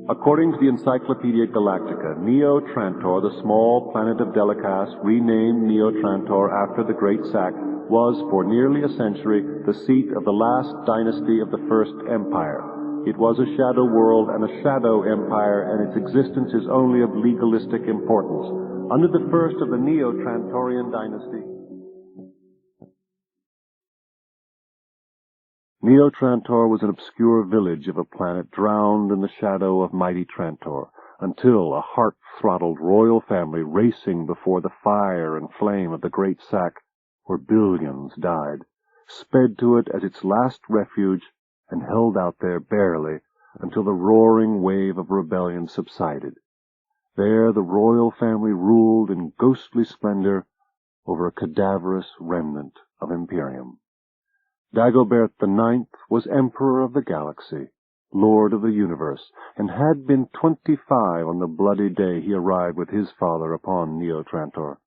According to the Encyclopedia Galactica, Neo-Trantor, the small planet of Delicass, renamed Neo-Trantor after the Great Sack, was for nearly a century the seat of the last dynasty of the First Empire. It was a shadow world and a shadow empire, and its existence is only of legalistic importance. Under the first of the Neo-Trantorian dynasty, Neo-Trantor was an obscure village of a planet drowned in the shadow of mighty Trantor, until a heart-throttled royal family racing before the fire and flame of the Great Sack, where billions died, sped to it as its last refuge and held out there barely until the roaring wave of rebellion subsided. There the royal family ruled in ghostly splendor over a cadaverous remnant of Imperium. Dagobert IX was Emperor of the Galaxy, Lord of the Universe, and had been 25 on the bloody day he arrived with his father upon Neo-Trantor.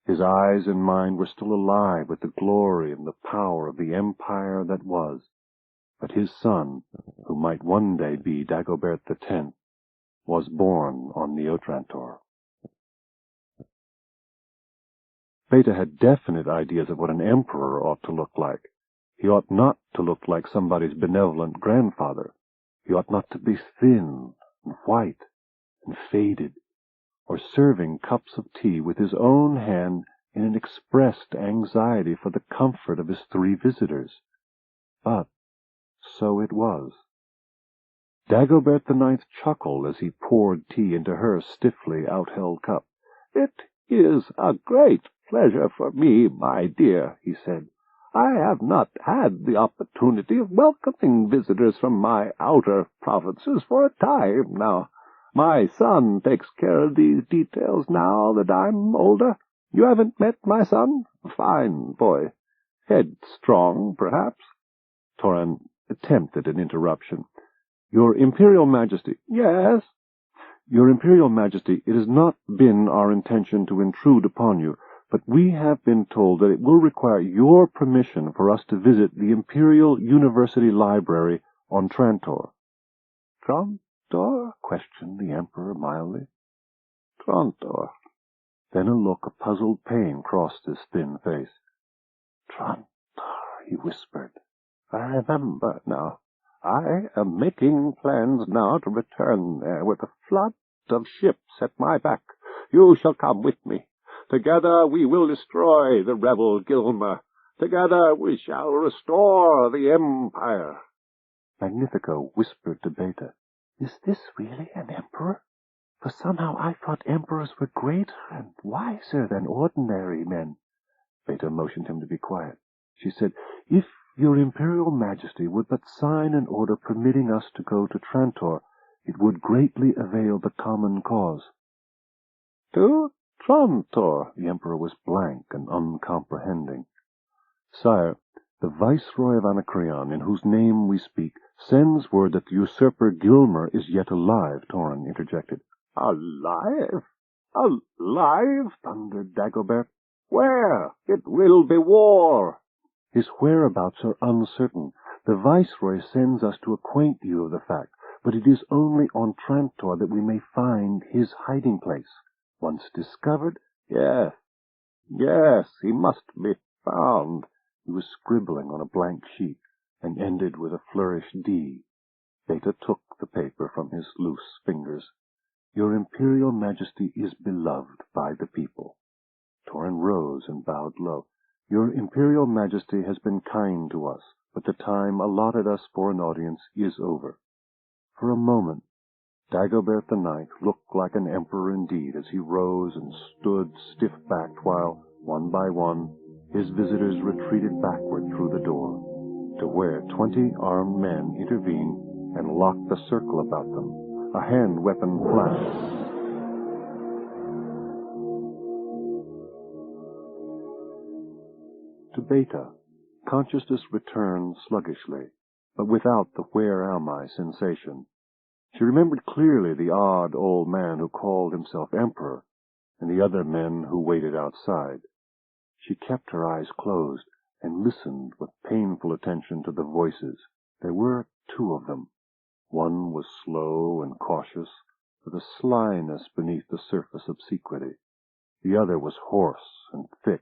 His eyes and mind were still alive with the glory and the power of the empire that was. But his son, who might one day be Dagobert X, was born on Neo-Trantor. Beta had definite ideas of what an emperor ought to look like. He ought not to look like somebody's benevolent grandfather. He ought not to be thin and white and faded, or serving cups of tea with his own hand in an expressed anxiety for the comfort of his 3 visitors. But so it was. Dagobert IX chuckled as he poured tea into her stiffly outheld cup. "It is a great pleasure for me, my dear," he said. "I have not had the opportunity of welcoming visitors from my outer provinces for a time now. My son takes care of these details now that I'm older. You haven't met my son? Fine boy. Headstrong, perhaps?" Toran attempted an interruption. "Your Imperial Majesty—" "Yes?" "Your Imperial Majesty, it has not been our intention to intrude upon you, but we have been told that it will require your permission for us to visit the Imperial University Library on Trantor." "Trantor?" questioned the Emperor mildly. "Trantor." Then a look of puzzled pain crossed his thin face. "Trantor," he whispered. "I remember now. I am making plans now to return there with a flood of ships at my back. You shall come with me. Together we will destroy the rebel Gilmer. Together we shall restore the Empire." Magnifico whispered to Beta, "Is this really an emperor? For somehow I thought emperors were greater and wiser than ordinary men." Beta motioned him to be quiet. She said, "If your Imperial Majesty would but sign an order permitting us to go to Trantor, it would greatly avail the common cause." "To Trantor?" The Emperor was blank and uncomprehending. "Sire, the Viceroy of Anacreon, in whose name we speak, sends word that the usurper Gilmer is yet alive," Toran interjected. "Alive? Alive?" thundered Dagobert. "Where? It will be war." "His whereabouts are uncertain. The Viceroy sends us to acquaint you of the fact, but it is only on Trantor that we may find his hiding place. Once discovered—" "Yes, he must be found." He was scribbling on a blank sheet, and ended with a flourished D. Beta took the paper from his loose fingers. "Your Imperial Majesty is beloved by the people." Toran rose and bowed low. "Your Imperial Majesty has been kind to us, but the time allotted us for an audience is over." For a moment, Dagobert IX looked like an emperor indeed as he rose and stood stiff-backed while, one by one, his visitors retreated backward through the door, to where 20 armed men intervened and locked the circle about them, a hand weapon flashed. To Beta, consciousness returned sluggishly, but without the "where am I" sensation. She remembered clearly the odd old man who called himself Emperor, and the other men who waited outside. She kept her eyes closed, and listened with painful attention to the voices. There were 2 of them. One was slow and cautious, with a slyness beneath the surface obsequity. The other was hoarse and thick,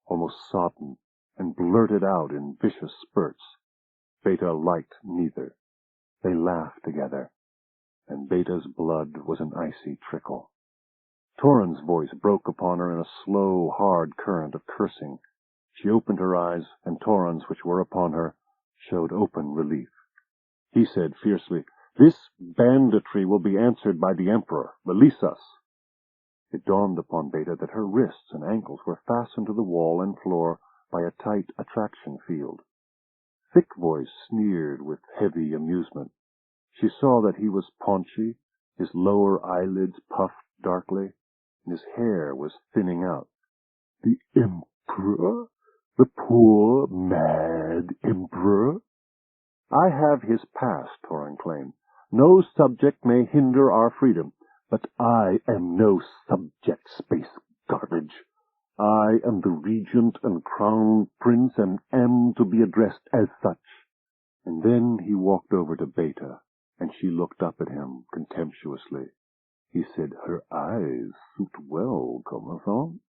almost sodden, and blurted out in vicious spurts. Beta liked neither. They laughed together, and Beta's blood was an icy trickle. Torin's voice broke upon her in a slow, hard current of cursing. She opened her eyes, and Torin's, which were upon her, showed open relief. He said fiercely, "This banditry will be answered by the Emperor. Release us." It dawned upon Beta that her wrists and ankles were fastened to the wall and floor by a tight attraction field. Thick Voice sneered with heavy amusement. She saw that he was paunchy, his lower eyelids puffed darkly, and his hair was thinning out. "The Emperor? The poor, mad Emperor?" "I have his pass," Torin claimed. "No subject may hinder our freedom." "But I am no subject, space garbage. I am the regent and crown prince and am to be addressed as such." And then he walked over to Beta, and she looked up at him contemptuously. He said, "Her eyes suit well, Commerson.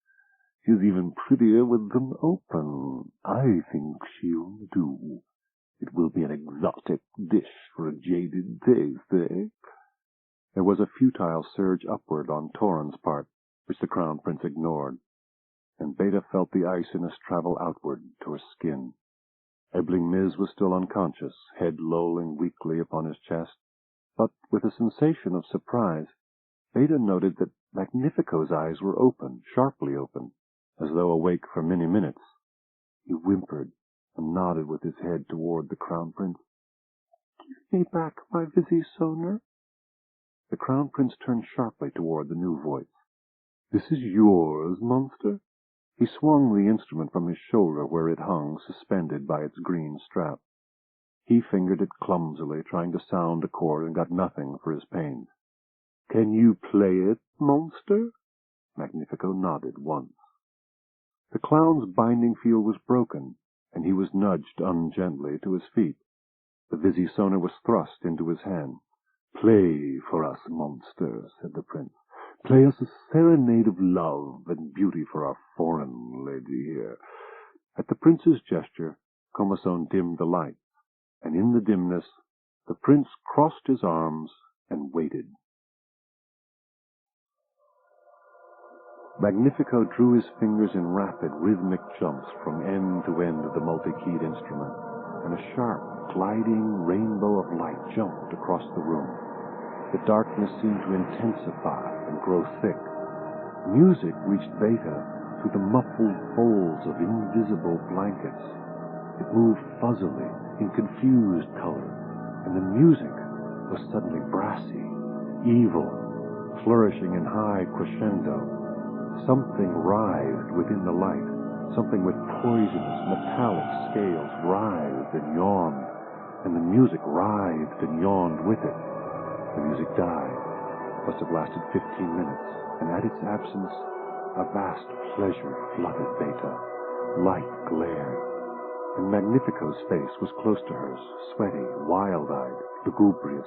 She's even prettier with them open. I think she'll do. It will be an exotic dish for a jaded taste, eh?" There was a futile surge upward on Torin's part, which the Crown Prince ignored, and Beta felt the iciness travel outward to her skin. Ebling Miz was still unconscious, head lolling weakly upon his chest, but with a sensation of surprise, Beta noted that Magnifico's eyes were open, sharply open, as though awake for many minutes. He whimpered and nodded with his head toward the Crown Prince. "Give me back my Visi-Sonar." The Crown Prince turned sharply toward the new voice. "This is yours, monster?" He swung the instrument from his shoulder where it hung, suspended by its green strap. He fingered it clumsily, trying to sound a chord, and got nothing for his pains. "Can you play it, monster?" Magnifico nodded once. The clown's binding field was broken, and he was nudged ungently to his feet. The Visi-Sonar was thrust into his hand. "Play for us, monster," said the prince. "Play us a serenade of love and beauty for our foreign lady here." At the prince's gesture, Commerson dimmed the light, and in the dimness, the prince crossed his arms and waited. Magnifico drew his fingers in rapid, rhythmic jumps from end to end of the multi-keyed instrument, and a sharp, gliding rainbow of light jumped across the room. The darkness seemed to intensify and grow thick. Music reached Beta through the muffled folds of invisible blankets. It moved fuzzily, in confused color, and the music was suddenly brassy, evil, flourishing in high crescendo. Something writhed within the light. Something with poisonous, metallic scales writhed and yawned, and the music writhed and yawned with it. The music died. It must have lasted 15 minutes, and at its absence, a vast pleasure flooded Beta. Light glared, and Magnifico's face was close to hers, sweaty, wild-eyed, lugubrious.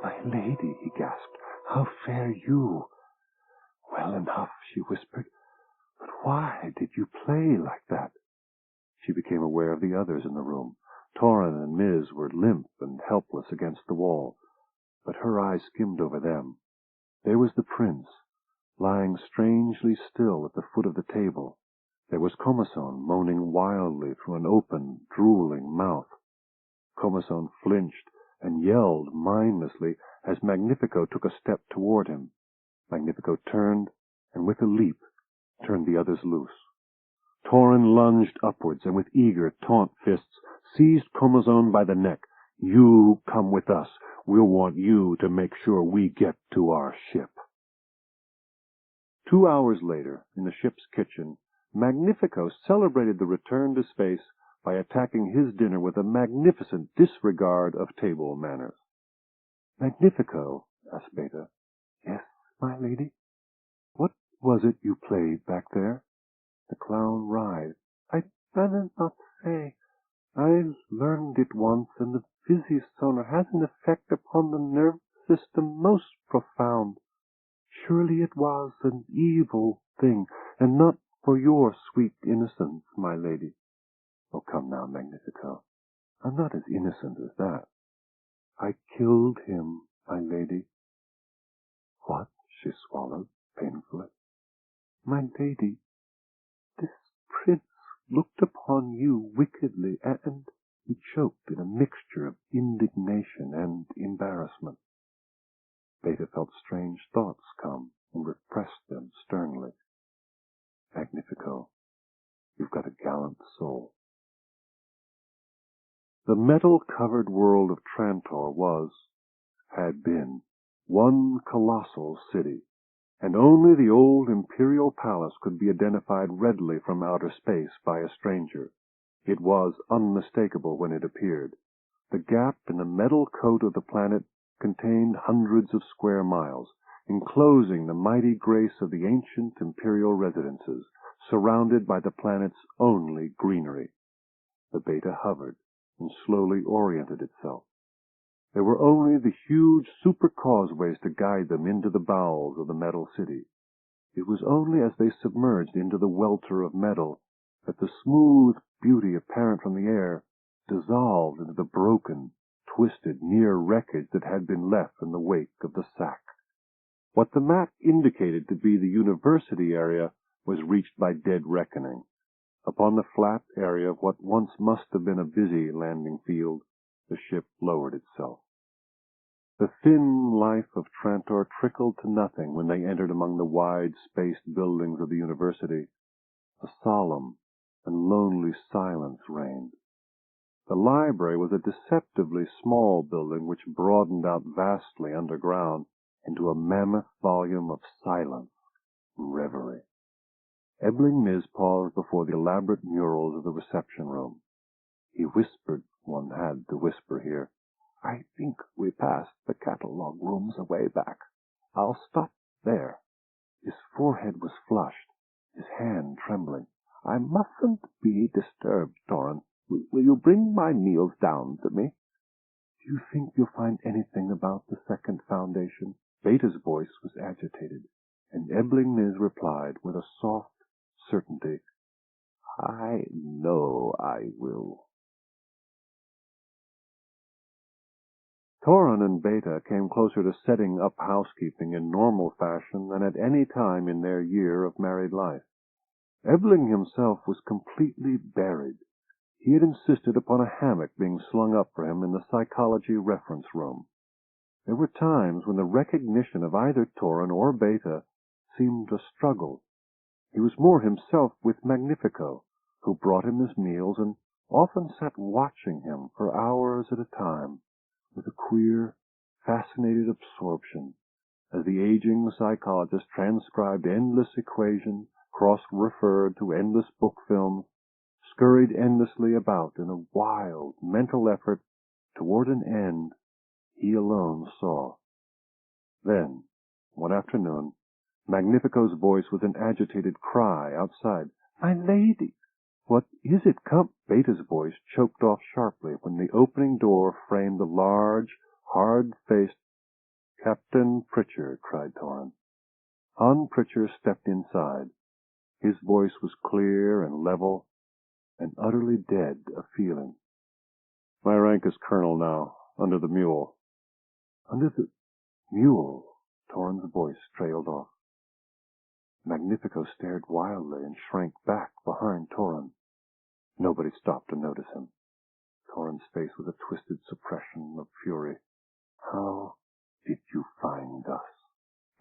"My lady," he gasped, "how fare you?" "Well enough," she whispered. "But why did you play like that?" She became aware of the others in the room. Torin and Miz were limp and helpless against the wall, but her eyes skimmed over them. There was the prince, lying strangely still at the foot of the table. There was Commerson, moaning wildly through an open, drooling mouth. Commerson flinched and yelled mindlessly as Magnifico took a step toward him. Magnifico turned, and with a leap, turned the others loose. Torin lunged upwards, and with eager, taunt fists, seized Commerson by the neck. "You come with us. We'll want you to make sure we get to our ship." 2 hours later, in the ship's kitchen, Magnifico celebrated the return to space by attacking his dinner with a magnificent disregard of table manners. "Magnifico," asked Beta. "Yes, my lady?" "What was it you played back there?" The clown writhed. "I dare not say. I learned it once, and the physiosonar has an effect upon the nervous system most profound. Surely it was an evil thing, and not for your sweet innocence, my lady. Oh, come now, Magnifico. I'm not as innocent as that. I killed him, my lady. What? She swallowed painfully. My lady, this prince looked upon you wickedly, and he choked in a mixture of indignation and embarrassment. Beta felt strange thoughts come and repressed them sternly. Magnifico, you've got a gallant soul. The metal-covered world of Trantor had been, one colossal city, and only the old imperial palace could be identified readily from outer space by a stranger. It was unmistakable when it appeared. The gap in the metal coat of the planet contained hundreds of square miles, enclosing the mighty grace of the ancient imperial residences, surrounded by the planet's only greenery. The Beta hovered and slowly oriented itself. There were only the huge super-causeways to guide them into the bowels of the metal city. It was only as they submerged into the welter of metal that the smooth beauty apparent from the air dissolved into the broken, twisted, near wreckage that had been left in the wake of the sack. What the map indicated to be the university area was reached by dead reckoning. Upon the flat area of what once must have been a busy landing field, the ship lowered itself. The thin life of Trantor trickled to nothing when they entered among the wide-spaced buildings of the university. A solemn and lonely silence reigned. The library was a deceptively small building which broadened out vastly underground into a mammoth volume of silence and reverie. Ebling Miz paused before the elaborate murals of the reception room. He whispered, one had to whisper here, I think we passed the catalogue rooms a way back. I'll stop there. His forehead was flushed, his hand trembling. I mustn't be disturbed, Torin. Will you bring my meals down to me? Do you think you'll find anything about the second foundation? Beta's voice was agitated, and Ebling Miz replied with a soft certainty, I know I will. Torin and Beta came closer to setting up housekeeping in normal fashion than at any time in their year of married life. Ebling himself was completely buried. He had insisted upon a hammock being slung up for him in the psychology reference room. There were times when the recognition of either Torin or Beta seemed a struggle. He was more himself with Magnifico, who brought him his meals and often sat watching him for hours at a time, with a queer, fascinated absorption, as the aging psychologist transcribed endless equations, cross-referred to endless book films, scurried endlessly about in a wild mental effort toward an end he alone saw. Then, one afternoon, Magnifico's voice was an agitated cry outside. My lady! What is it? Come! Beta's voice choked off sharply when the opening door framed a large, hard-faced Captain Pritchard, cried Torin. Han Pritchard stepped inside. His voice was clear and level, and utterly dead of feeling. My rank is colonel now, under the mule. Under the mule? Torin's voice trailed off. Magnifico stared wildly and shrank back behind Torin. Nobody stopped to notice him. Torin's face was a twisted suppression of fury. How did you find us?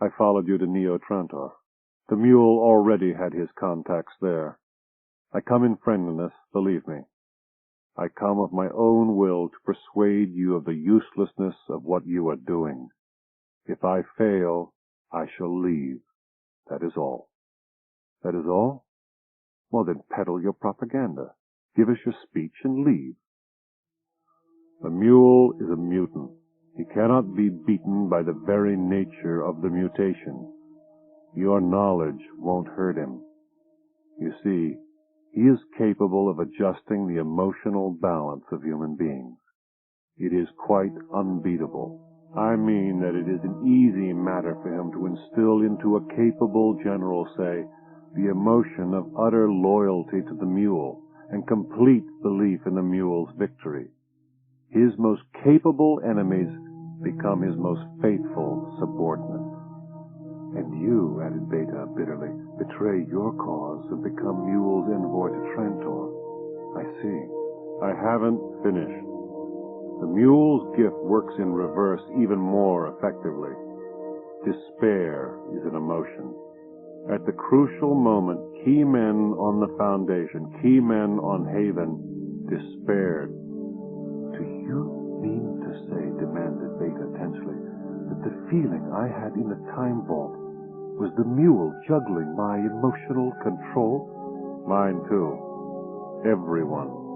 I followed you to Neo Trantor. The mule already had his contacts there. I come in friendliness, believe me. I come of my own will to persuade you of the uselessness of what you are doing. If I fail, I shall leave. That is all. That is all? Well, then peddle your propaganda. Give us your speech and leave. The mule is a mutant. He cannot be beaten by the very nature of the mutation. Your knowledge won't hurt him. You see, he is capable of adjusting the emotional balance of human beings. It is quite unbeatable. I mean that it is an easy matter for him to instill into a capable general, say, the emotion of utter loyalty to the mule and complete belief in the mule's victory. His most capable enemies become his most faithful subordinates. And you, added Beta bitterly, betray your cause and become mule's envoy to Trantor. I see. I haven't finished. The mule's gift works in reverse even more effectively. Despair is an emotion. At the crucial moment, key men on the Foundation, key men on Haven, despaired. Do you mean to say, demanded Beta tensely, that the feeling I had in the time vault was the mule juggling my emotional control? Mine too. Everyone.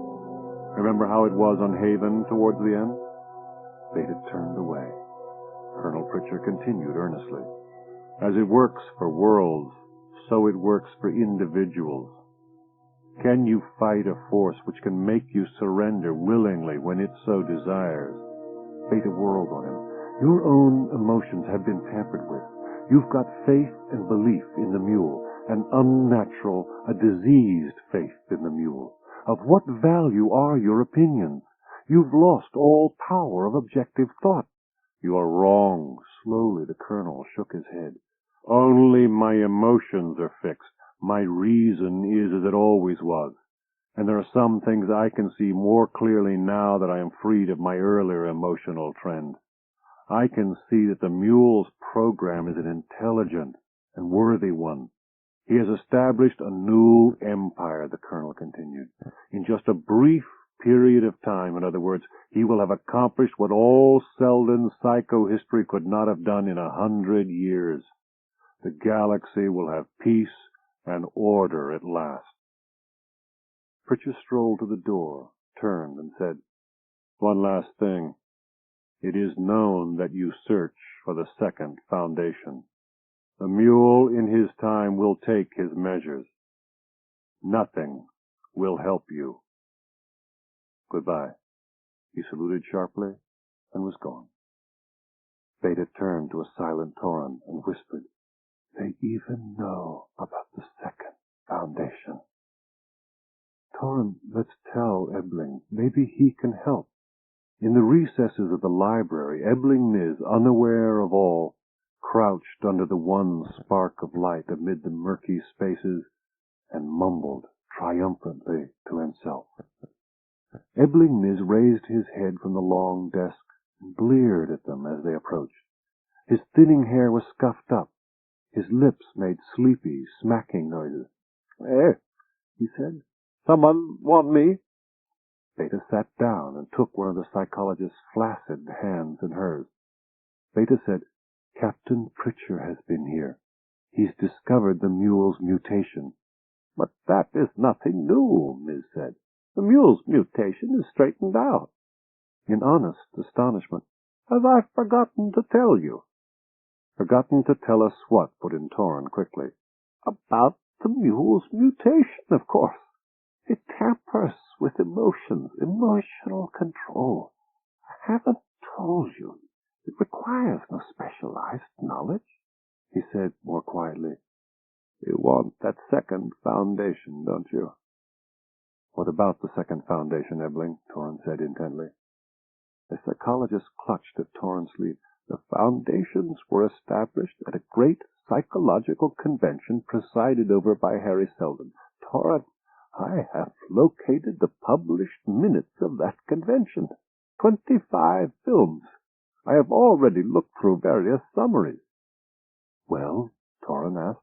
Remember how it was on Haven towards the end? Beta turned away. Colonel Pritchard continued earnestly. As it works for worlds, so it works for individuals. Can you fight a force which can make you surrender willingly when it so desires? Beta whirled on him. Your own emotions have been tampered with. You've got faith and belief in the mule, an unnatural, a diseased faith in the mule. Of what value are your opinions? You've lost all power of objective thought. You are wrong. Slowly the colonel shook his head. Only my emotions are fixed. My reason is as it always was. And there are some things I can see more clearly now that I am freed of my earlier emotional trend. I can see that the mule's program is an intelligent and worthy one. He has established a new empire, the colonel continued. In just a brief period of time, in other words, he will have accomplished what all Selden's psychohistory could not have done in 100 years. The galaxy will have peace and order at last. Pritchard strolled to the door, turned, and said, One last thing. It is known that you search for the second Foundation. The mule in his time will take his measures. Nothing will help you. Goodbye. He saluted sharply and was gone. Beta turned to a silent Torin and whispered, They even know about the second Foundation. Torin, let's tell Ebling. Maybe he can help. In the recesses of the library, Ebling Niz, unaware of all, crouched under the one spark of light amid the murky spaces and mumbled triumphantly to himself. Ebling Niz raised his head from the long desk and bleared at them as they approached. His thinning hair was scuffed up. His lips made sleepy, smacking noises. He said. Someone want me? Beta sat down and took one of the psychologist's flaccid hands in hers. Beta said, Captain Pritchard has been here. He's discovered the mule's mutation. But that is nothing new, Miz said. The mule's mutation is straightened out. In honest astonishment, have I forgotten to tell you? Forgotten to tell us what? Put in Torin quickly. About the mule's mutation, of course. It tampers with emotions, emotional control. I haven't told you. It requires no specialized knowledge, he said more quietly. You want that second Foundation, don't you? What about the second Foundation, Ebling? Torin said intently. The psychologist clutched at Torin's sleeve. The Foundations were established at a great psychological convention presided over by Harry Selden. Torin, I have located the published minutes of that convention. 25 films. I have already looked through various summaries. Well, Torin asked,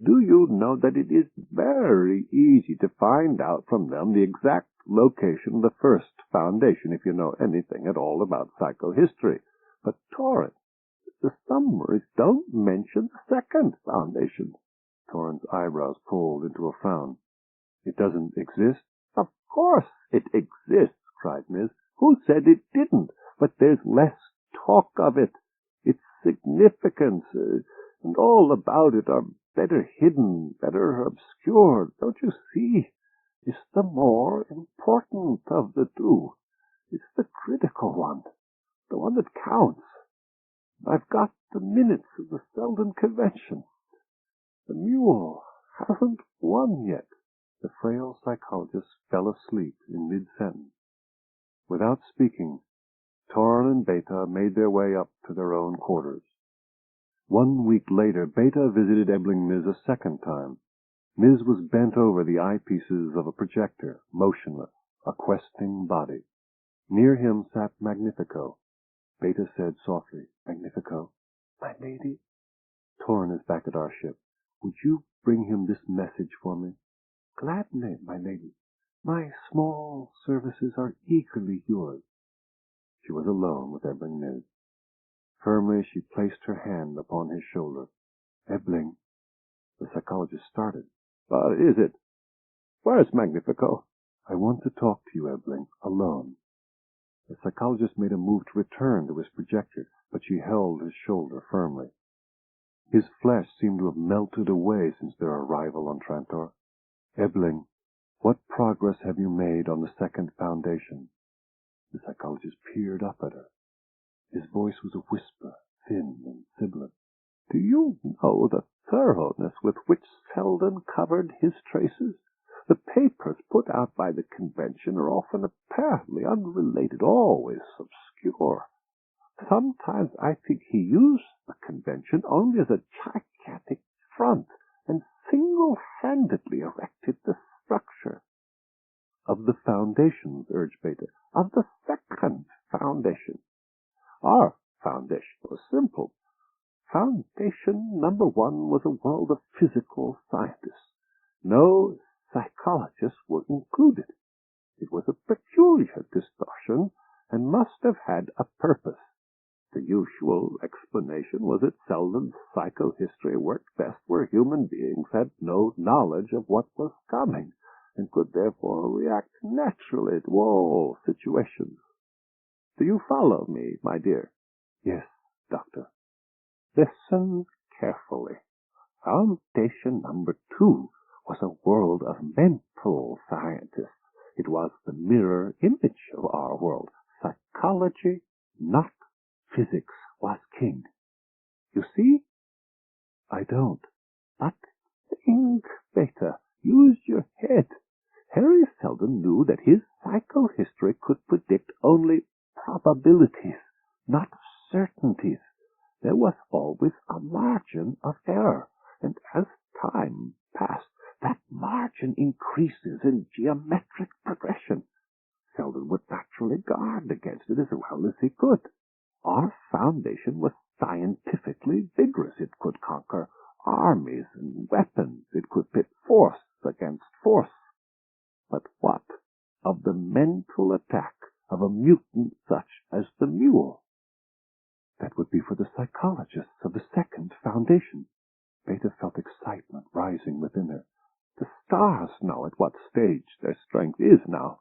do you know that it is very easy to find out from them the exact location of the first Foundation if you know anything at all about psychohistory? But, Torin, the summaries don't mention the second Foundation. Torin's eyebrows pulled into a frown. It doesn't exist? Of course it exists, cried Miz. Who said it didn't? But there's less talk of it. Its significance and all about it are better hidden, better obscured. Don't you see? It's the more important of the two. It's the critical one. minutes of the Selden convention. The mule hasn't won yet. The frail psychologist fell asleep in mid-sentence. Without speaking, Torn and Beta made their way up to their own quarters. 1 week later, Beta visited Ebling Miz a second time. Miz was bent over the eyepieces of a projector, motionless, a questing body. Near him sat Magnifico. Beta said softly, "Magnifico, my lady?" "Torn is back at our ship. Would you bring him this message for me?" "Gladly, my lady. My small services are eagerly yours." She was alone with Ebling Miz. Firmly she placed her hand upon his shoulder. "Ebling." The psychologist started. "What is it? Where's Magnifico?" "I want to talk to you, Ebling, alone." The psychologist made a move to return to his projector, but she held his shoulder firmly. His flesh seemed to have melted away since their arrival on Trantor. "Ebling, what progress have you made on the second foundation?" The psychologist peered up at her. His voice was a whisper, thin and sibilant. "Do you know the thoroughness with which Selden covered his traces? The papers put out by the convention are often apparently unrelated, always obscure. Sometimes I think he used the convention only as a gigantic front and single-handedly erected the structure." "Of the foundations," urged Beta. "Of the second foundation. Our foundation was simple. Foundation number 1 was a world of physical scientists. No psychologists were included. It was a peculiar distortion, and must have had a purpose. The usual explanation was that Selden's psychohistory worked best where human beings had no knowledge of what was coming, and could therefore react naturally to all situations. Do you follow me, my dear?" "Yes, Doctor." "Listen carefully. Foundation number 2 was a world of mental scientists. It was the mirror image of our world. Psychology, not physics, was king. You see?" "I don't." "But think, Beta. Use your head. Harry Selden knew that his psychohistory could predict only probabilities, not certainties. There was always a margin of error, and as time passed, that margin increases in geometric progression. Selden would naturally guard against it as well as he could. Our foundation was scientifically vigorous. It could conquer armies and weapons. It could pit force against force. But what of the mental attack of a mutant such as the mule?" "That would be for the psychologists of the second foundation." Beta felt excitement rising within her. "The stars know at what stage their strength is now.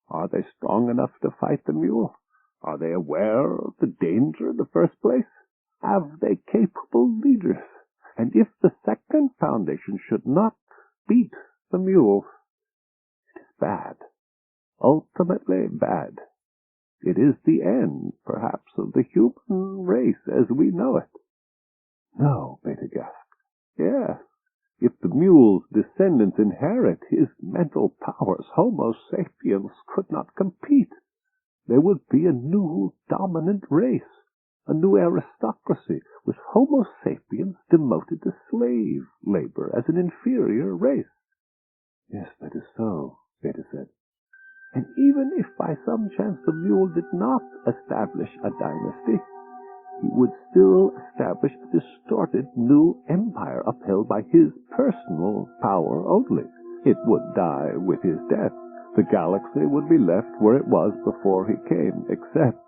Are they strong enough to fight the mule? Are they aware of the danger in the first place? Have they capable leaders? And if the second foundation should not beat the mule, it is bad. Ultimately bad. It is the end, perhaps, of the human race as we know it." "No," Beta gasped. "Yes. If the mule's descendants inherit his mental powers, Homo sapiens could not compete. There would be a new dominant race, a new aristocracy, with Homo sapiens demoted to slave labor as an inferior race." "Yes, that is so," Beta said. "And even if by some chance the mule did not establish a dynasty, he would still establish a distorted new empire upheld by his personal power only. It would die with his death. The galaxy would be left where it was before he came, except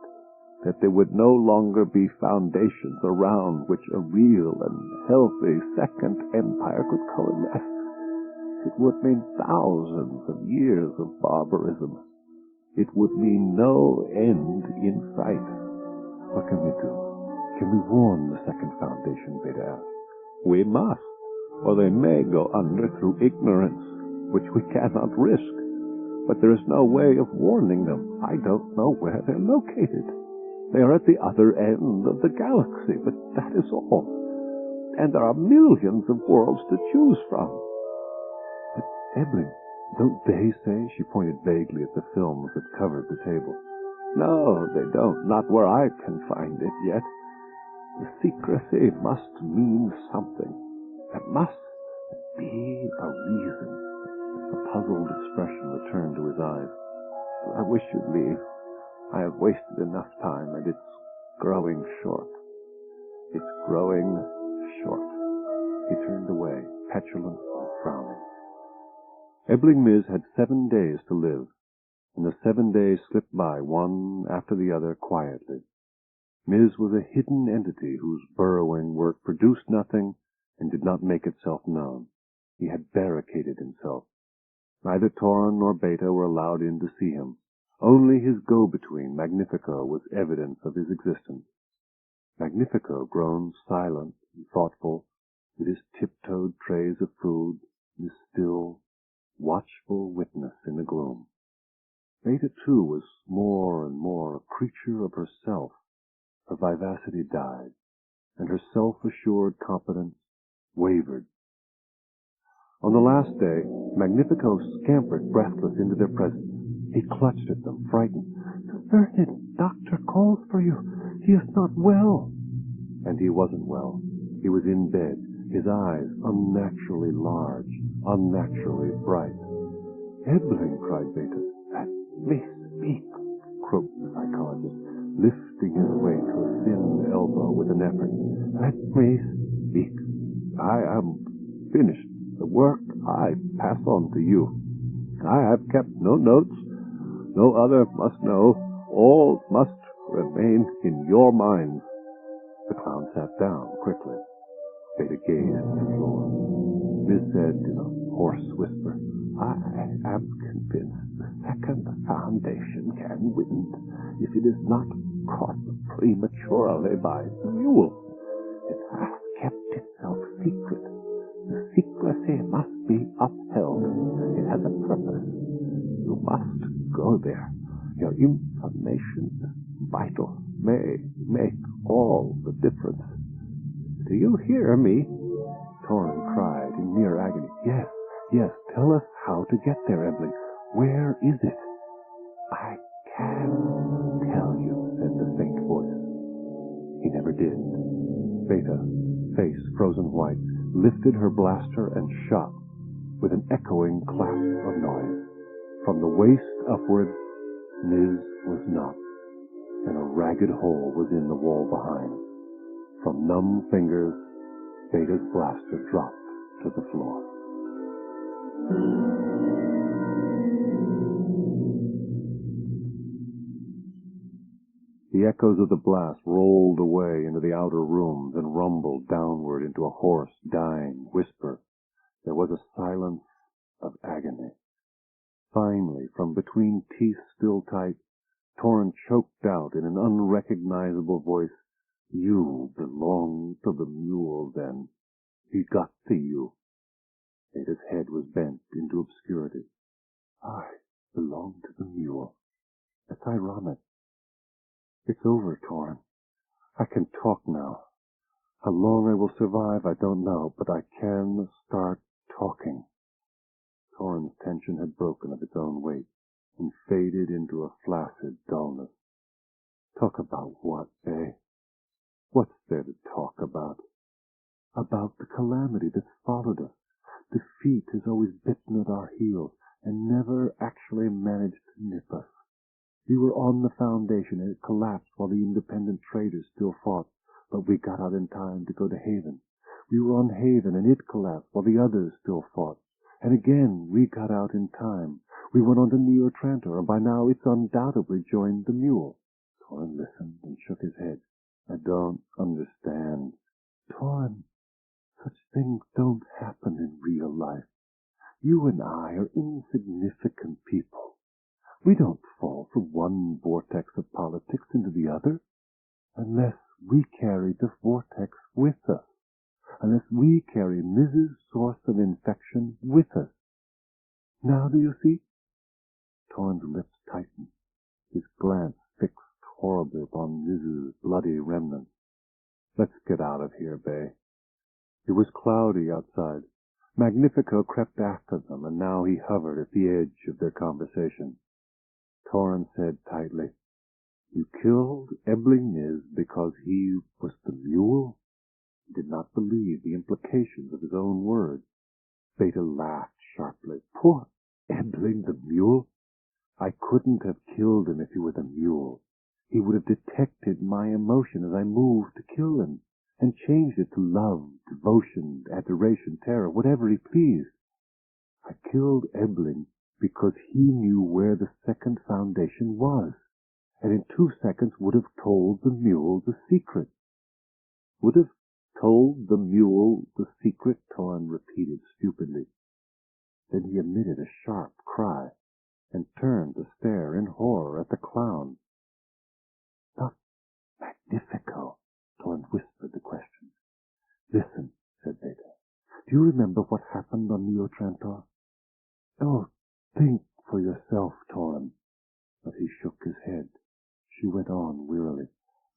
that there would no longer be foundations around which a real and healthy second empire could coalesce. It would mean thousands of years of barbarism. It would mean no end in sight." "What can we do? Can we warn the second foundation?" Beta asked. "We must, or they may go under through ignorance, which we cannot risk. But there is no way of warning them. I don't know where they're located. They are at the other end of the galaxy, but that is all. And there are millions of worlds to choose from. But, Ebling, don't they say? She pointed vaguely at the films that covered the table. No, they don't. Not where I can find it yet. The secrecy must mean something. There must be a reason. A puzzled expression returned to his eyes. I wish you'd leave. I have wasted enough time, and it's growing short. It's growing short. He turned away, petulant and frowning. Ebling Miz had 7 days to live, and the 7 days slipped by one after the other quietly. Miz was a hidden entity whose burrowing work produced nothing and did not make itself known. He had barricaded himself. Neither Torin nor Beta were allowed in to see him. Only his go-between, Magnifico, was evidence of his existence. Magnifico, grown silent and thoughtful, with his tiptoed trays of food, his still, watchful witness in the gloom. Beta, too, was more and more a creature of herself. Her vivacity died, and her self-assured confidence wavered. On the last day, Magnifico scampered breathless into their presence. He clutched at them, frightened. "The learned doctor calls for you. He is not well." And he wasn't well. He was in bed, his eyes unnaturally large, unnaturally bright. "Ebling," cried Beta. "Let me speak," croaked the psychologist, lifting his weight to a thin elbow with an effort. "Let me speak. I am finished. The work I pass on to you. I have kept no notes. No other must know. All must remain in your minds." The clown sat down quickly. Beta gazed at the floor. Miz said in a hoarse whisper, "I am convinced the second foundation can win if it is not caught prematurely by the mule. It has kept itself secret. The secrecy must be upheld. It has a purpose. You must go there. Your information is vital, may make all the difference. Do you hear me?" Torin cried in near agony. "Yes, yes, tell us how to get there, Ebling. Where is it?" "I can tell you," said the faint voice. He never did. Beta, face frozen white, lifted her blaster and shot with an echoing clap of noise. From the waist upward, Miz was not, and a ragged hole was in the wall behind. From numb fingers, Beta's blaster dropped to the floor. The echoes of the blast rolled away into the outer rooms and rumbled downward into a hoarse, dying whisper. There was a silence of agony. Finally, from between teeth still tight, Torin choked out in an unrecognizable voice, "You belong to the mule, then. He got to you." Beta's head was bent into obscurity. "I belong to the mule. That's ironic. It's over, Torin. I can talk now. How long I will survive, I don't know, but I can start talking." Torin's tension had broken of its own weight and faded into a flaccid dullness. "Talk about what, eh? What's there to talk about? About the calamity that's followed us. Defeat has always bitten at our heels and never actually managed to nip us. We were on the Foundation, and it collapsed while the independent traders still fought, but we got out in time to go to Haven. We were on Haven, and it collapsed while the others still fought. And again, we got out in time. We went on to Neo Trantor, and by now it's undoubtedly joined the mule." Torin listened and shook his head. "I don't understand." "Torin, such things don't happen in real life. You and I are insignificant people. We don't fall from one vortex of politics into the other, unless we carry the vortex with us, unless we carry Mrs. Source of infection with us. Now do you see?" Torin's lips tightened, his glance fixed horribly upon Miz's bloody remnants. "Let's get out of here, Bay." It was cloudy outside. Magnifico crept after them, and now he hovered at the edge of their conversation. Torrance said tightly, "You killed Ebling Miz because he was the mule?" He did not believe the implications of his own words. Beta laughed sharply. "Poor Ebling the mule! I couldn't have killed him if he were the mule. He would have detected my emotion as I moved to kill him, and changed it to love, devotion, adoration, terror, whatever he pleased. I killed Ebling because he knew where the second foundation was, and in 2 seconds would have told the mule the secret." "Would have told the mule the secret?" Torn repeated stupidly. Then he emitted a sharp cry, and turned to stare in horror at the clown. "Not Magnifico?" Torn whispered the question. "Listen," said Beta. "Do you remember what happened on Neotrantor?" "Oh, think for yourself, Torn." But he shook his head. She went on wearily.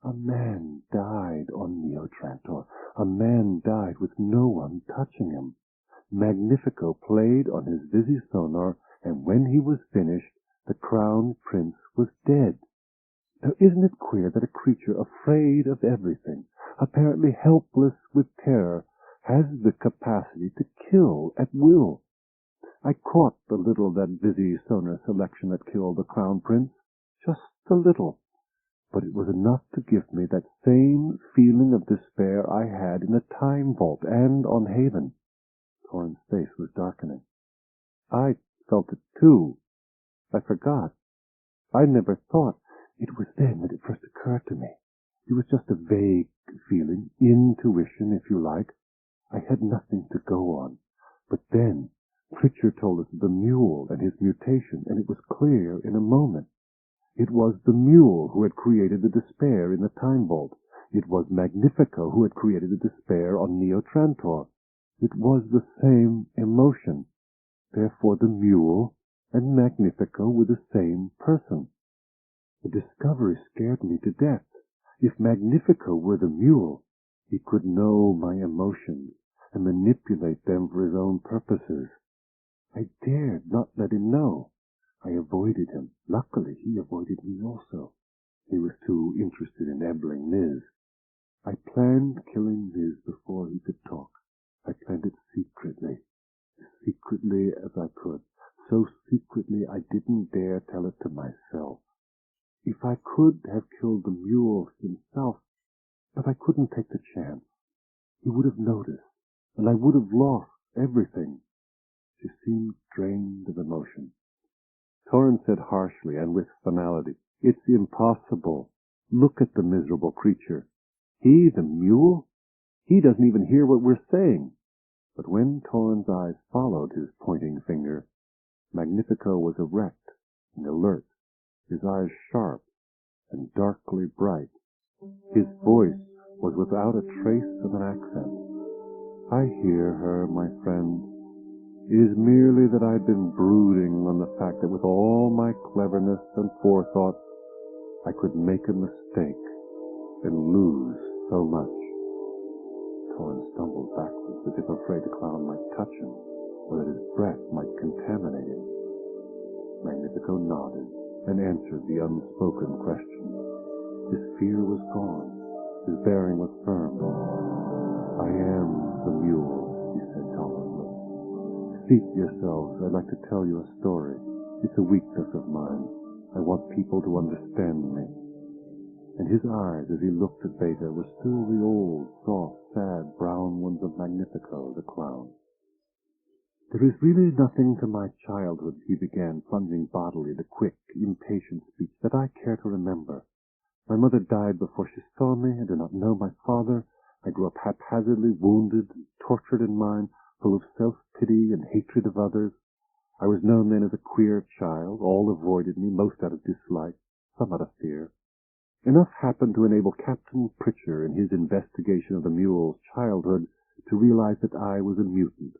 "A man died on Neotrantor. A man died with no one touching him. Magnifico played on his visisonar, and when he was finished, the crown prince was dead. Now, isn't it queer that a creature afraid of everything, apparently helpless with terror, has the capacity to kill at will? I caught the little of that visisonar selection that killed the crown prince, just a little, but it was enough to give me that same feeling of despair I had in the time vault and on Haven." Torrance' face was darkening. "I felt it too. I forgot. I never thought. It was then that it first occurred to me. It was just a vague feeling, intuition, if you like. I had nothing to go on. But then Pritchard told us of the mule and his mutation, and it was clear in a moment. It was the mule who had created the despair in the time vault. It was Magnifico who had created the despair on Neotrantor. It was the same emotion. Therefore the mule and Magnifico were the same person. The discovery scared me to death. If Magnifico were the mule, he could know my emotions and manipulate them for his own purposes. I dared not let him know. I avoided him. Luckily, he avoided me also. He was too interested in Ebling Miz. I planned killing Miz before he could talk. I planned it secretly as I could. So secretly I didn't dare tell it to myself. If I could have killed the mule himself, but I couldn't take the chance. He would have noticed, and I would have lost everything." She seemed drained of emotion. Torrance said harshly and with finality, "It's impossible. Look at the miserable creature. He, the mule, he doesn't even hear what we're saying." But when Torrance's eyes followed his pointing finger, Magnifico was erect and alert, his eyes sharp and darkly bright. His voice was without a trace of an accent. "I hear her, my friend. It is merely that I've been brooding on the fact that with all my cleverness and forethought, I could make a mistake and lose so much." Torrance stumbled backwards as if afraid the clown might touch him, or that his breath might contaminate him. Magnifico nodded and answered the unspoken question. His fear was gone. His bearing was firm. "I am the mule," he said tolerantly. "Seat yourselves. I'd like to tell you a story. It's a weakness of mine. I want people to understand me." And his eyes, as he looked at Beta, were still the old, soft, sad, brown ones of Magnifico, the clown. "There is really nothing to my childhood," he began, plunging bodily the quick, impatient speech, "that I care to remember. My mother died before she saw me. I do not know my father. I grew up haphazardly, wounded and tortured in mind, full of self-pity and hatred of others. I was known then as a queer child. All avoided me, most out of dislike, some out of fear. Enough happened to enable Captain Pritchard, in his investigation of the mule's childhood, to realize that I was a mutant,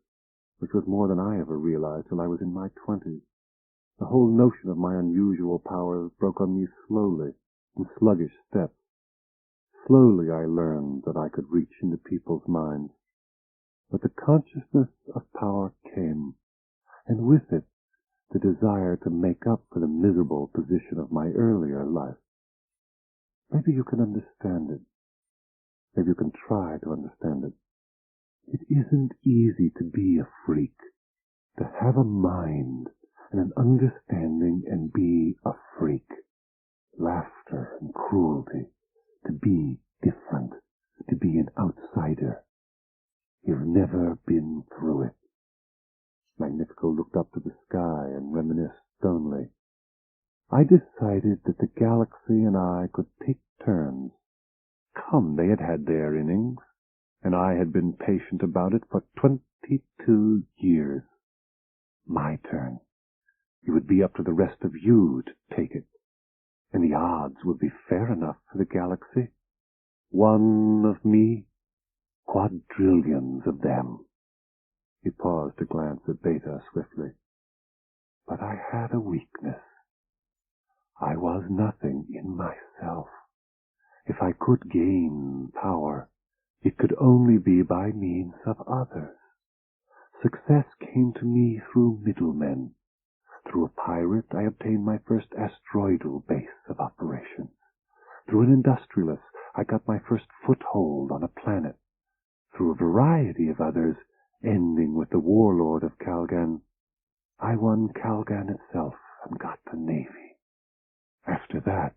which was more than I ever realized till I was in my 20s. The whole notion of my unusual powers broke on me slowly, and sluggish steps. Slowly I learned that I could reach into people's minds. But the consciousness of power came, and with it the desire to make up for the miserable position of my earlier life. Maybe you can understand it. Maybe you can try to understand it. It isn't easy to be a freak, to have a mind and an understanding and be a freak. Laughter and cruelty, to be different, to be an outsider. You've never been through it. Magnifico looked up to the sky and reminisced stonily. I decided that the galaxy and I could take turns. Come, they had had their innings, and I had been patient about it for 22 years. My turn. It would be up to the rest of you to take it, and the odds would be fair enough for the galaxy. One of me, quadrillions of them. He paused to glance at Beta swiftly. But I had a weakness. I was nothing in myself. If I could gain power, it could only be by means of others. Success came to me through middlemen. Through a pirate, I obtained my first asteroidal base of operations. Through an industrialist, I got my first foothold on a planet. Through a variety of others, ending with the warlord of Calgan, I won Calgan itself and got the Navy. After that,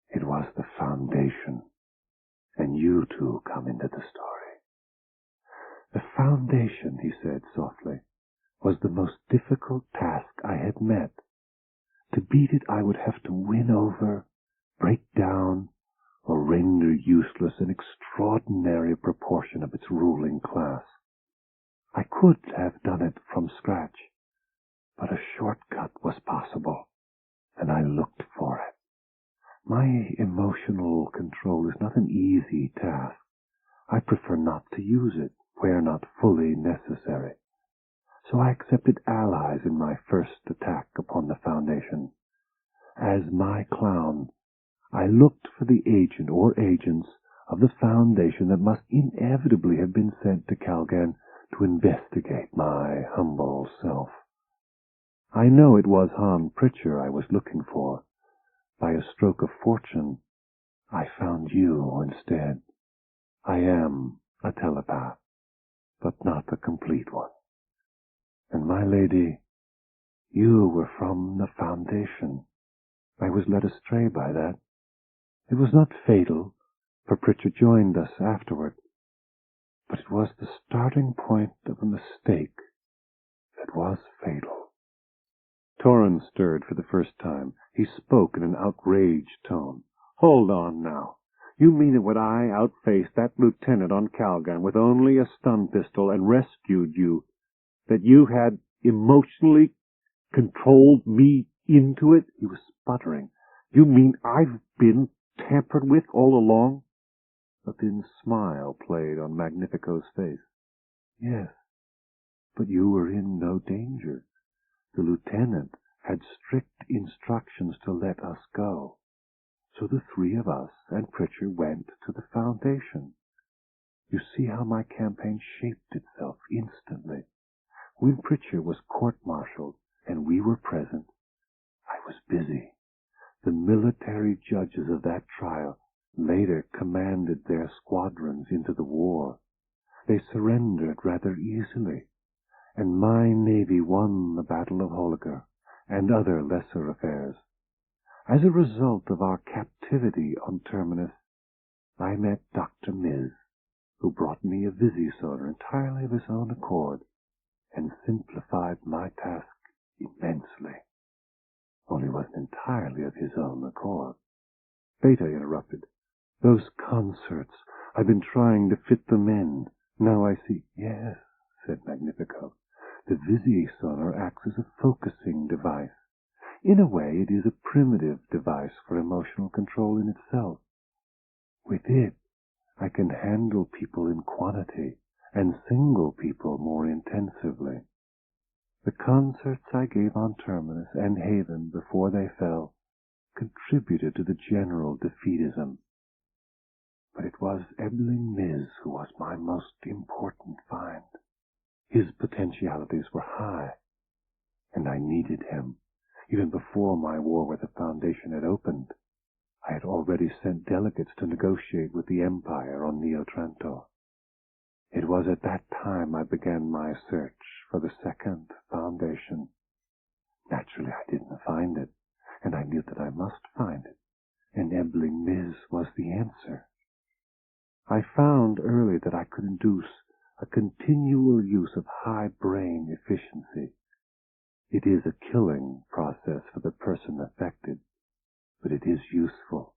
it was the Foundation, and you two come into the story. The Foundation, he said softly, was the most difficult task I had met. To beat it, I would have to win over, break down, or render useless an extraordinary proportion of its ruling class. I could have done it from scratch, but a shortcut was possible, and I looked for it. My emotional control is not an easy task. I prefer not to use it where not fully necessary. So I accepted allies in my first attack upon the Foundation. As my clown, I looked for the agent or agents of the Foundation that must inevitably have been sent to Calgan to investigate my humble self. I know it was Han Pritchard I was looking for. By a stroke of fortune, I found you instead. I am a telepath, but not a complete one. And my lady, you were from the Foundation. I was led astray by that. It was not fatal, for Pritchard joined us afterward, but it was the starting point of a mistake that was fatal. Torrens stirred for the first time. He spoke in an outraged tone. Hold on now. You mean that when I outfaced that lieutenant on Calgan with only a stun pistol and rescued you, that you had emotionally controlled me into it? He was sputtering. You mean I've been tampered with all along? A thin smile played on Magnifico's face. Yes, but you were in no danger. The lieutenant had strict instructions to let us go. So the three of us and Pritchard went to the Foundation. You see how my campaign shaped itself instantly. When Pritchard was court-martialed and we were present, I was busy. The military judges of that trial later commanded their squadrons into the war. They surrendered rather easily, and my navy won the Battle of Holigar and other lesser affairs. As a result of our captivity on Terminus, I met Dr. Miz, who brought me a Visisonar entirely of his own accord, and simplified my task immensely. Only wasn't entirely of his own accord. Beta interrupted. Those concerts, I've been trying to fit them in. Now I see. Yes, said Magnifico. The Visisonar acts as a focusing device. In a way, it is a primitive device for emotional control in itself. With it, I can handle people in quantity and single people more intensively. The concerts I gave on Terminus and Haven before they fell contributed to the general defeatism. But it was Ebling Miz who was my most important find. His potentialities were high, and I needed him. Even before my war with the Foundation had opened, I had already sent delegates to negotiate with the Empire on Neo-Trantor. It was at that time I began my search for the second Foundation. Naturally, I didn't find it, and I knew that I must find it, and Ebling Miz was the answer. I found early that I could induce a continual use of high brain efficiency. It is a killing process for the person affected, but it is useful,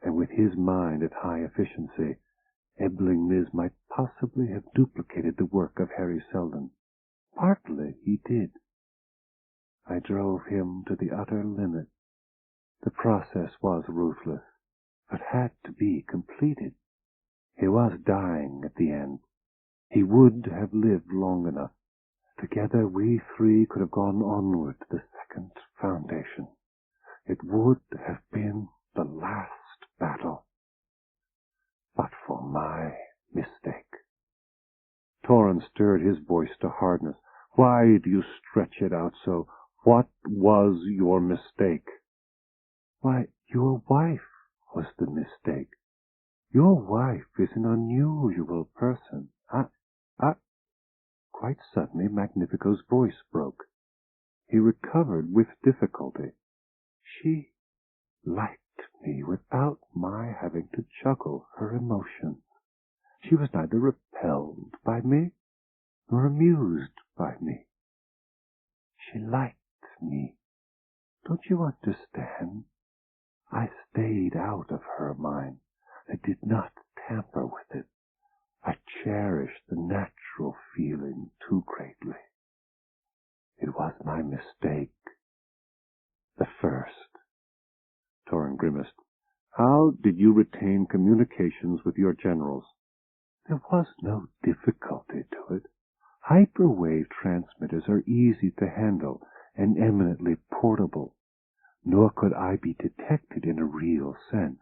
and with his mind at high efficiency, Ebling Miz might possibly have duplicated the work of Harry Seldon. Partly he did. I drove him to the utter limit. The process was ruthless, but had to be completed. He was dying at the end. He would have lived long enough. Together we three could have gone onward to the second Foundation. It would have been the last battle. But for my mistake. Torrance stirred his voice to hardness. Why do you stretch it out so? What was your mistake? Why, your wife was the mistake. Your wife is an unusual person. Quite suddenly, Magnifico's voice broke. He recovered with difficulty. She liked me without my having to juggle her emotions. She was neither repelled by me nor amused by me. She liked me. Don't you understand? I stayed out of her mind. I did not tamper with it. I cherished the natural feeling too greatly. It was my mistake. The first. Torrin grimaced. How did you retain communications with your generals? There was no difficulty to it. Hyperwave transmitters are easy to handle and eminently portable. Nor could I be detected in a real sense.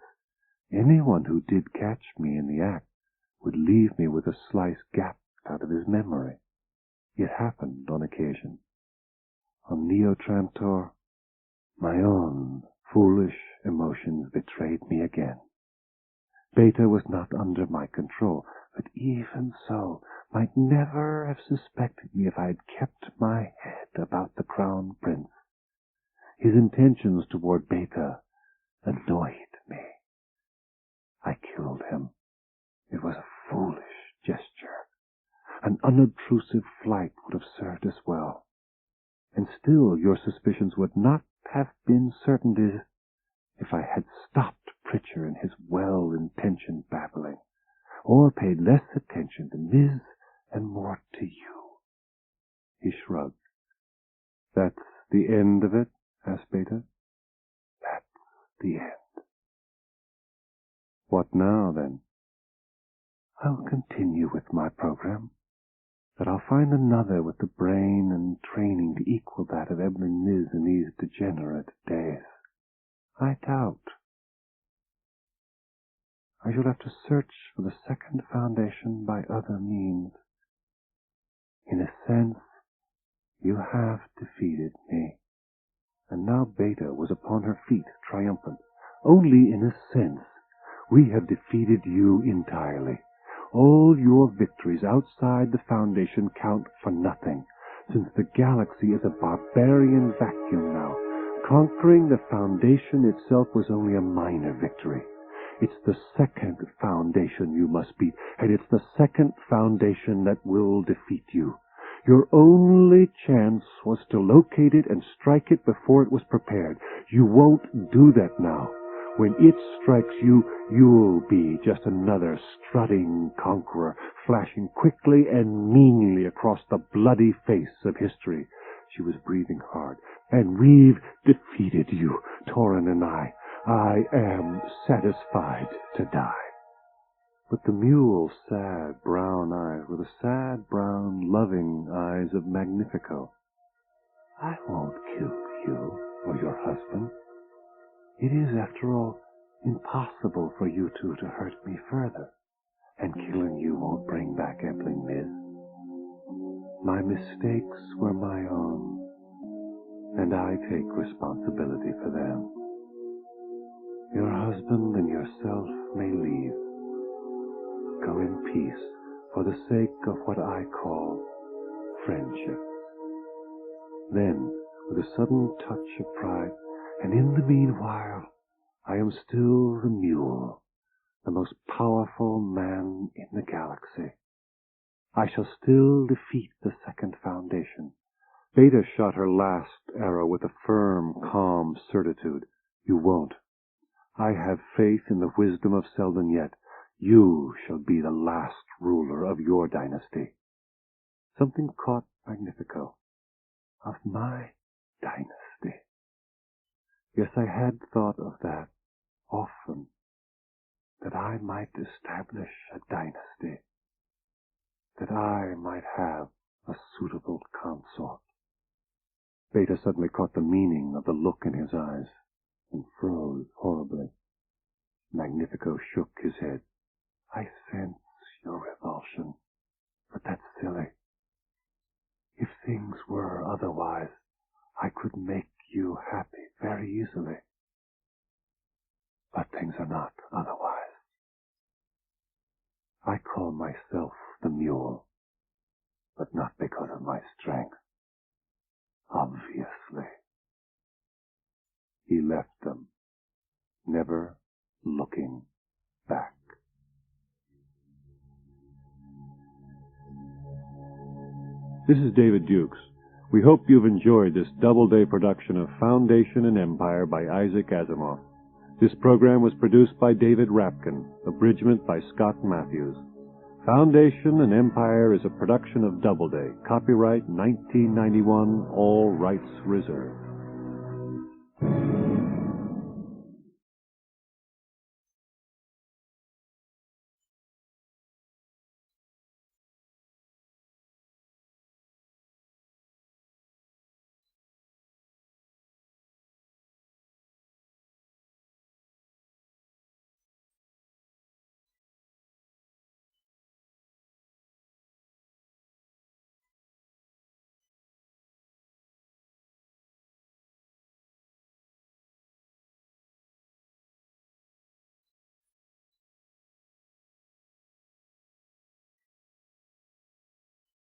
Anyone who did catch me in the act would leave me with a slice gapped out of his memory. It happened on occasion. On Neo-Trantor, my own foolish emotions betrayed me again. Beta was not under my control, but even so, might never have suspected me if I had kept my head about the Crown Prince. His intentions toward Beta annoyed me. I killed him. It was a foolish gesture. An unobtrusive flight would have served us well. And still your suspicions would not have been certainties if I had stopped Pritchard in his well-intentioned babbling, or paid less attention to Miz and more to you. He shrugged. That's the end of it? Asked Beta. That's the end. What now, then? I'll continue with my program, but I'll find another with the brain and training to equal that of Ebling Miz in these degenerate days. I doubt. I shall have to search for the second Foundation by other means. In a sense, you have defeated me. And now Beta was upon her feet, triumphant. Only in a sense. We have defeated you entirely. All your victories outside the Foundation count for nothing, since the galaxy is a barbarian vacuum now. Conquering the Foundation itself was only a minor victory. It's the second Foundation you must beat, and it's the second Foundation that will defeat you. Your only chance was to locate it and strike it before it was prepared. You won't do that now. When it strikes you, you'll be just another strutting conqueror, flashing quickly and meanly across the bloody face of history. She was breathing hard. And we've defeated you, Torrin and I. I am satisfied to die. But the mule's sad brown eyes were the sad brown loving eyes of Magnifico. I won't kill you or your husband. It is, after all, impossible for you two to hurt me further, and killing you won't bring back Ebling Miz. My mistakes were my own, and I take responsibility for them. Your husband and yourself may leave. Go in peace for the sake of what I call friendship. Then, with a sudden touch of pride, and in the meanwhile, I am still the mule, the most powerful man in the galaxy. I shall still defeat the Second Foundation. Beta shot her last arrow with a firm, calm certitude. You won't. I have faith in the wisdom of Selden yet. You shall be the last ruler of your dynasty. Something caught Magnifico. Of my dynasty. Yes, I had thought of that often, that I might establish a dynasty, that I might have a suitable consort. Beta suddenly caught the meaning of the look in his eyes and froze horribly. Magnifico shook his head. I sense your revulsion, but that's silly. If things were otherwise, I could make you happy very easily. But things are not otherwise. I call myself the mule, but not because of my strength. Obviously. He left them, never looking back. This is David Dukes. We hope you've enjoyed this double-day production of Foundation and Empire by Isaac Asimov. This program was produced by David Rapkin, abridgment by Scott Matthews. Foundation and Empire is a production of Doubleday, copyright 1991, all rights reserved.